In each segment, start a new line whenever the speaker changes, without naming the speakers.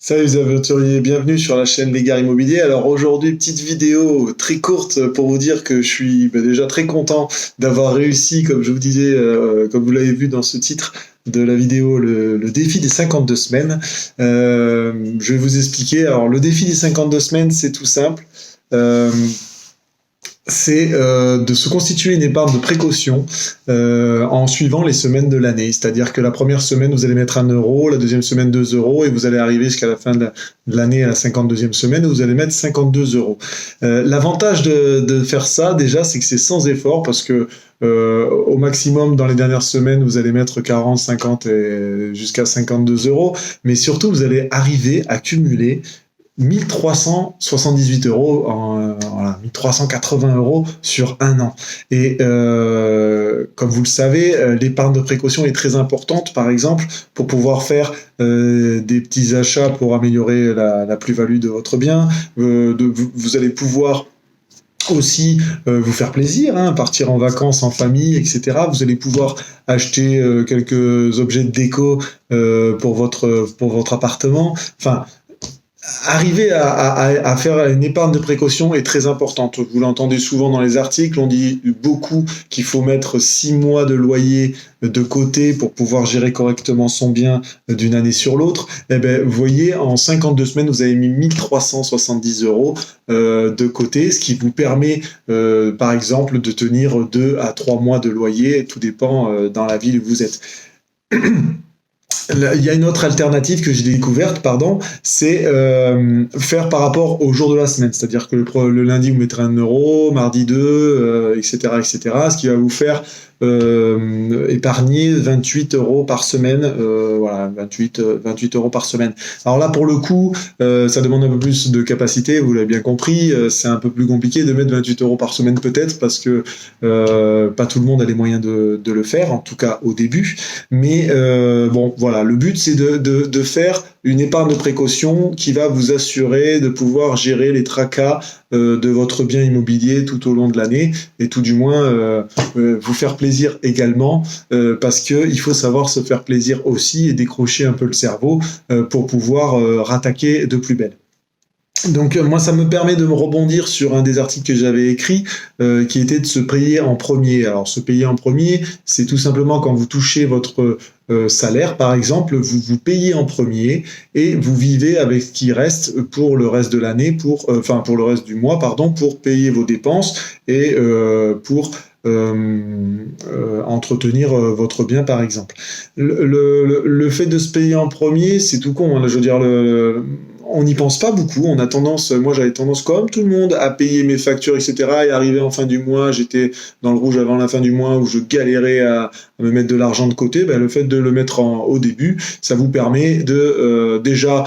Salut les aventuriers, bienvenue sur la chaîne Les Gars Immobiliers. Alors aujourd'hui, petite vidéo très courte pour vous dire que je suis déjà très content d'avoir réussi, comme je vous disais, comme vous l'avez vu dans ce titre de la vidéo, le défi des 52 semaines. Je vais vous expliquer. Alors le défi des 52 semaines, c'est tout simple. C'est de se constituer une épargne de précaution en suivant les semaines de l'année. C'est-à-dire que la première semaine, vous allez mettre 1 euro, la deuxième semaine 2 euros, et vous allez arriver jusqu'à la fin de l'année, à la 52e semaine, où vous allez mettre 52 euros. L'avantage de faire ça, déjà, c'est que c'est sans effort, parce que au maximum, dans les dernières semaines, vous allez mettre 40, 50 et jusqu'à 52 euros, mais surtout, vous allez arriver à cumuler 1378 euros, voilà, 1380 euros sur un an. Et comme vous le savez, l'épargne de précaution est très importante, par exemple, pour pouvoir faire des petits achats pour améliorer la plus-value de votre bien. Vous allez pouvoir aussi vous faire plaisir, partir en vacances en famille, etc. Vous allez pouvoir acheter quelques objets de déco pour votre appartement. Enfin, arriver à faire une épargne de précaution est très importante. Vous l'entendez souvent dans les articles, on dit beaucoup qu'il faut mettre 6 mois de loyer de côté pour pouvoir gérer correctement son bien d'une année sur l'autre. Eh ben, vous voyez, en 52 semaines, vous avez mis 1370 euros de côté, ce qui vous permet, par exemple, de tenir 2 à 3 mois de loyer, tout dépend dans la ville où vous êtes. Il y a une autre alternative que j'ai découverte, c'est faire par rapport au jour de la semaine. C'est-à-dire que le lundi, vous mettrez 1 euro, mardi 2, etc., etc. Ce qui va vous faire épargner 28 euros par semaine. Voilà, 28 euros par semaine. Alors là, pour le coup, ça demande un peu plus de capacité, vous l'avez bien compris. C'est un peu plus compliqué de mettre 28 euros par semaine peut-être, parce que pas tout le monde a les moyens de le faire, en tout cas au début. Mais bon, voilà, le but c'est de faire une épargne de précaution qui va vous assurer de pouvoir gérer les tracas de votre bien immobilier tout au long de l'année, et tout du moins vous faire plaisir également, parce que il faut savoir se faire plaisir aussi et décrocher un peu le cerveau pour pouvoir rattaquer de plus belle. Donc moi, ça me permet de me rebondir sur un des articles que j'avais écrit, qui était de se payer en premier. Alors se payer en premier, c'est tout simplement quand vous touchez votre salaire, par exemple, vous vous payez en premier et vous vivez avec ce qui reste pour le reste de l'année, pour le reste du mois, pour payer vos dépenses et pour entretenir votre bien, par exemple. Le fait de se payer en premier, c'est tout con, je veux dire, on n'y pense pas beaucoup. Moi j'avais tendance comme tout le monde à payer mes factures, etc. Et arrivé en fin du mois, j'étais dans le rouge avant la fin du mois, où je galérais à me mettre de l'argent de côté. Le fait de le mettre au début, ça vous permet de déjà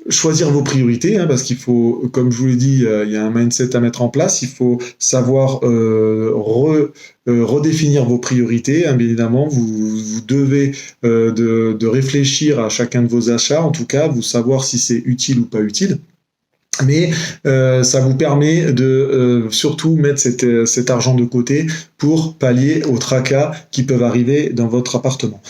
choisir vos priorités, parce qu'il faut, comme je vous l'ai dit, il y a un mindset à mettre en place. Il faut savoir redéfinir vos priorités. Bien évidemment, vous devez de réfléchir à chacun de vos achats, en tout cas, vous savoir si c'est utile ou pas utile. Mais ça vous permet de surtout mettre cet argent de côté pour pallier aux tracas qui peuvent arriver dans votre appartement.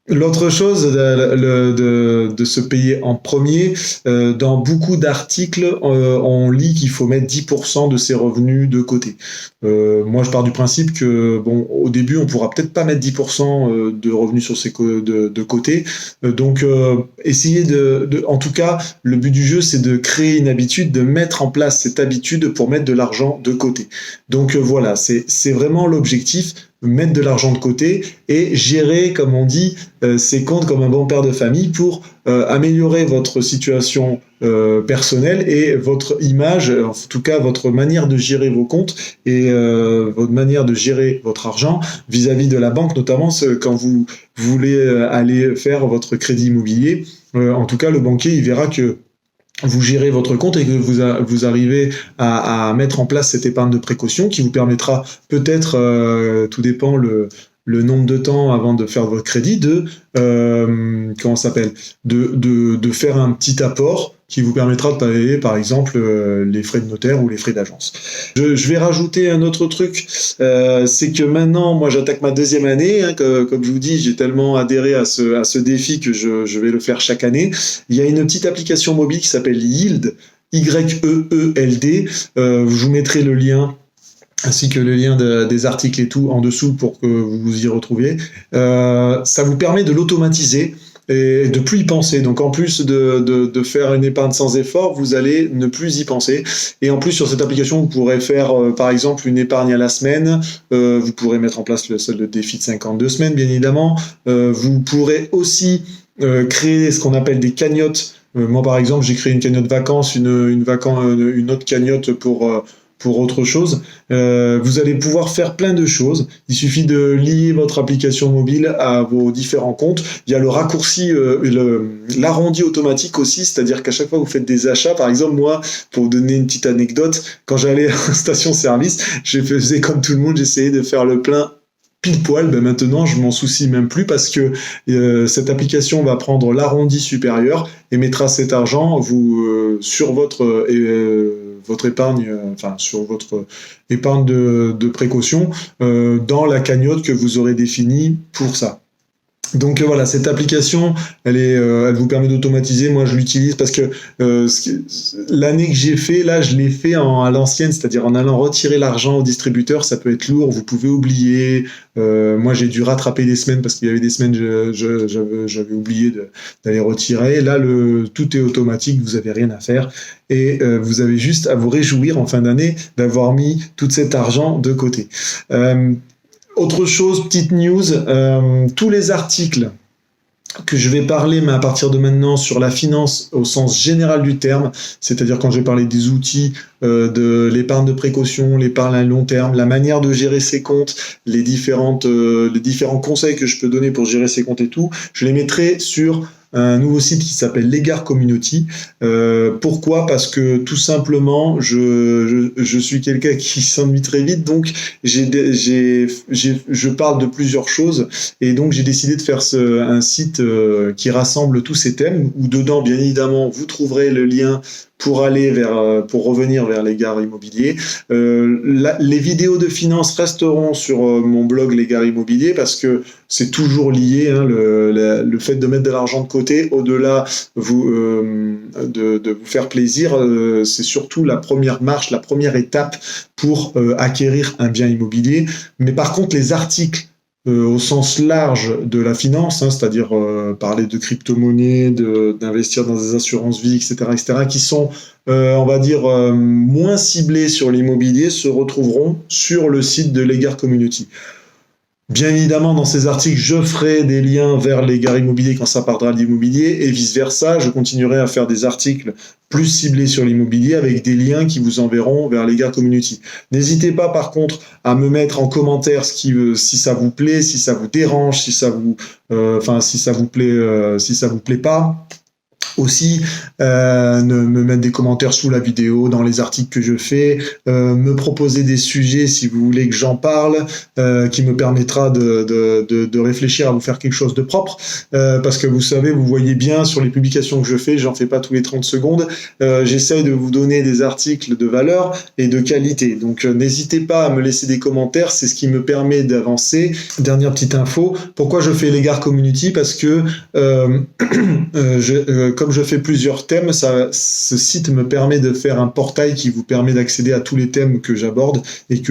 L'autre chose de se payer en premier, dans beaucoup d'articles, on lit qu'il faut mettre 10% de ses revenus de côté. Moi, je pars du principe que, bon, au début, on pourra peut-être pas mettre 10% de revenus sur de côté. Donc, essayez en tout cas, le but du jeu, c'est de créer une habitude, de mettre en place cette habitude pour mettre de l'argent de côté. Donc, voilà, c'est vraiment l'objectif. Mettre de l'argent de côté et gérer, comme on dit, ses comptes comme un bon père de famille pour améliorer votre situation personnelle et votre image, en tout cas votre manière de gérer vos comptes et votre manière de gérer votre argent vis-à-vis de la banque, notamment quand vous voulez aller faire votre crédit immobilier. En tout cas, le banquier, il verra que vous gérez votre compte et que vous arrivez à mettre en place cette épargne de précaution qui vous permettra peut-être, tout dépend le le nombre de temps avant de faire votre crédit, de faire un petit apport qui vous permettra de payer, par exemple, les frais de notaire ou les frais d'agence. Je vais rajouter un autre truc, c'est que maintenant, moi, j'attaque ma 2e année. Comme je vous dis, j'ai tellement adhéré à ce défi que je vais le faire chaque année. Il y a une petite application mobile qui s'appelle Yeeld, Yeeld. Je vous mettrai le lien ainsi que le lien des articles et tout en dessous pour que vous vous y retrouviez. Ça vous permet de l'automatiser et de plus y penser. Donc en plus de faire une épargne sans effort, vous allez ne plus y penser. Et en plus sur cette application, vous pourrez faire par exemple une épargne à la semaine. Vous pourrez mettre en place le défi de 52 semaines, bien évidemment. Vous pourrez aussi créer ce qu'on appelle des cagnottes. Moi par exemple, j'ai créé une cagnotte vacances, une autre cagnotte pour autre chose. Vous allez pouvoir faire plein de choses. Il suffit de lier votre application mobile à vos différents comptes. Il y a le raccourci, l'arrondi automatique aussi, c'est-à-dire qu'à chaque fois que vous faites des achats, par exemple, moi, pour vous donner une petite anecdote, quand j'allais à station-service, je faisais comme tout le monde, j'essayais de faire le plein pile poil. Maintenant je m'en soucie même plus parce que cette application va prendre l'arrondi supérieur et mettra cet argent sur votre épargne, sur votre épargne de précaution dans la cagnotte que vous aurez définie pour ça. Donc voilà, cette application, elle vous permet d'automatiser. Moi, je l'utilise parce que l'année que j'ai fait, là, je l'ai fait à l'ancienne, c'est-à-dire en allant retirer l'argent au distributeur. Ça peut être lourd, vous pouvez oublier. Moi, j'ai dû rattraper des semaines parce qu'il y avait des semaines, j'avais oublié d'aller retirer. Là, tout est automatique, vous avez rien à faire et vous avez juste à vous réjouir en fin d'année d'avoir mis tout cet argent de côté. Autre chose, petite news, tous les articles que je vais parler, mais à partir de maintenant, sur la finance au sens général du terme, c'est-à-dire quand je vais parler des outils, de l'épargne de précaution, l'épargne à long terme, la manière de gérer ses comptes, les différents conseils que je peux donner pour gérer ses comptes et tout, je les mettrai sur un nouveau site qui s'appelle Legare Community. Pourquoi ? Parce que tout simplement, je suis quelqu'un qui s'ennuie très vite, donc je parle de plusieurs choses et donc j'ai décidé de faire un site qui rassemble tous ces thèmes où dedans, bien évidemment, vous trouverez le lien pour revenir vers Legare Immobilier. Les vidéos de finance resteront sur mon blog Legare Immobilier parce que c'est toujours lié, le fait de mettre de l'argent de côté, au-delà de vous faire plaisir, c'est surtout la première marche, la première étape pour acquérir un bien immobilier. Mais par contre, les articles au sens large de la finance, c'est-à-dire parler de crypto-monnaies, d'investir dans des assurances-vie, etc., qui sont, on va dire, moins ciblés sur l'immobilier, se retrouveront sur le site de Legare Community. Bien évidemment, dans ces articles, je ferai des liens vers Legare Immobilier quand ça parlera de l'immobilier et vice-versa. Je continuerai à faire des articles plus ciblés sur l'immobilier avec des liens qui vous enverront vers Legare Community. N'hésitez pas, par contre, à me mettre en commentaire si ça vous plaît, si ça vous dérange, si ça vous plaît pas. Aussi, me mettre des commentaires sous la vidéo, dans les articles que je fais, me proposer des sujets si vous voulez que j'en parle, qui me permettra de réfléchir à vous faire quelque chose de propre, parce que vous savez, vous voyez bien sur les publications que je fais, j'en fais pas tous les 30 secondes, j'essaye de vous donner des articles de valeur et de qualité. Donc n'hésitez pas à me laisser des commentaires, c'est ce qui me permet d'avancer. Dernière petite info, pourquoi je fais Legare Community ? Parce que comme je fais plusieurs thèmes, ce site me permet de faire un portail qui vous permet d'accéder à tous les thèmes que j'aborde et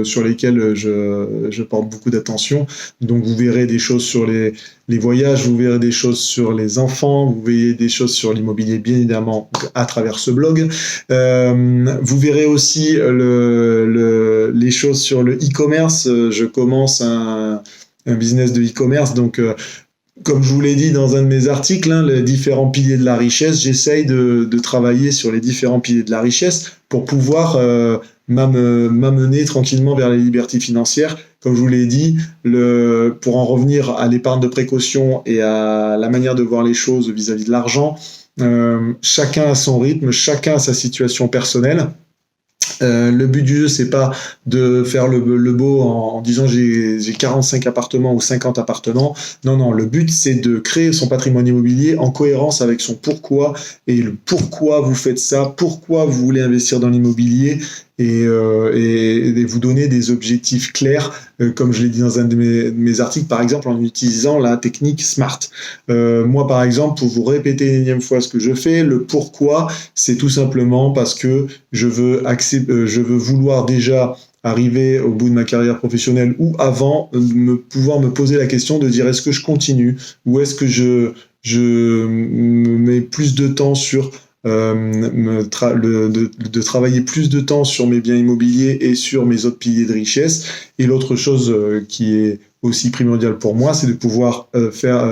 sur lesquels je porte beaucoup d'attention. Donc vous verrez des choses sur les voyages, vous verrez des choses sur les enfants, vous verrez des choses sur l'immobilier, bien évidemment, à travers ce blog. Vous verrez aussi les choses sur le e-commerce. Je commence un business de e-commerce, donc comme je vous l'ai dit dans un de mes articles, les différents piliers de la richesse, j'essaye de travailler sur les différents piliers de la richesse pour pouvoir m'amener tranquillement vers la liberté financière. Comme je vous l'ai dit, pour en revenir à l'épargne de précaution et à la manière de voir les choses vis-à-vis de l'argent, chacun a son rythme, chacun a sa situation personnelle. Le but du jeu, c'est pas de faire le beau en disant j'ai 45 appartements ou 50 appartements. Non, non, le but, c'est de créer son patrimoine immobilier en cohérence avec son pourquoi et le pourquoi vous faites ça, pourquoi vous voulez investir dans l'immobilier et vous donner des objectifs clairs, comme je l'ai dit dans un de mes articles, par exemple, en utilisant la technique SMART. Moi, par exemple, pour vous répéter une énième fois ce que je fais, le pourquoi, c'est tout simplement parce que je veux vouloir déjà arriver au bout de ma carrière professionnelle ou avant pouvoir me poser la question de dire est-ce que je continue ou est-ce que je me mets plus de temps sur de travailler plus de temps sur mes biens immobiliers et sur mes autres piliers de richesse. Et l'autre chose qui est aussi primordiale pour moi, c'est de pouvoir faire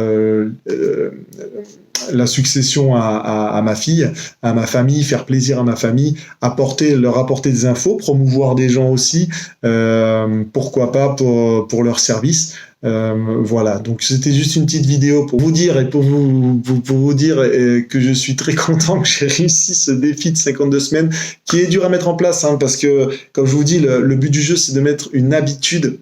la succession à ma fille, à ma famille, faire plaisir à ma famille, leur apporter des infos, promouvoir des gens aussi, pourquoi pas pour leur service. Voilà, donc c'était juste une petite vidéo pour vous dire et pour vous dire que je suis très content que j'ai réussi ce défi de 52 semaines qui est dur à mettre en place, hein, parce que comme je vous dis, le but du jeu, c'est de mettre une habitude,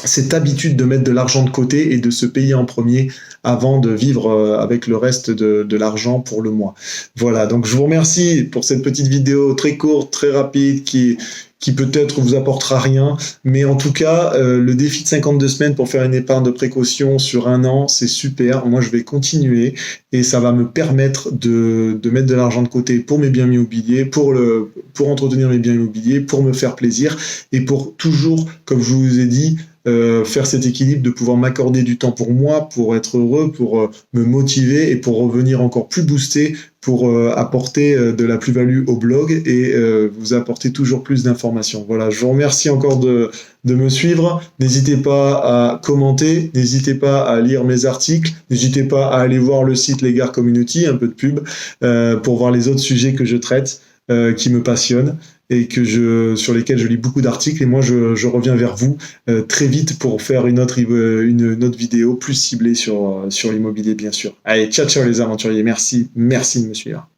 cette habitude de mettre de l'argent de côté et de se payer en premier avant de vivre avec le reste de l'argent pour le mois. Voilà, donc je vous remercie pour cette petite vidéo très courte, très rapide, qui peut-être vous apportera rien, mais en tout cas, le défi de 52 semaines pour faire une épargne de précaution sur 1 an, c'est super. Moi, je vais continuer et ça va me permettre de mettre de l'argent de côté pour mes biens immobiliers, pour entretenir mes biens immobiliers, pour me faire plaisir et pour toujours, comme je vous ai dit, faire cet équilibre de pouvoir m'accorder du temps pour moi, pour être heureux, pour me motiver et pour revenir encore plus boosté, pour apporter de la plus-value au blog et vous apporter toujours plus d'informations. Voilà, je vous remercie encore de me suivre. N'hésitez pas à commenter, n'hésitez pas à lire mes articles, n'hésitez pas à aller voir le site Legare Community, un peu de pub, pour voir les autres sujets que je traite, qui me passionnent et sur lesquels je lis beaucoup d'articles. Et moi, je reviens vers vous très vite pour faire une autre vidéo plus ciblée sur l'immobilier, bien sûr. Allez, ciao, ciao les aventuriers. Merci de me suivre.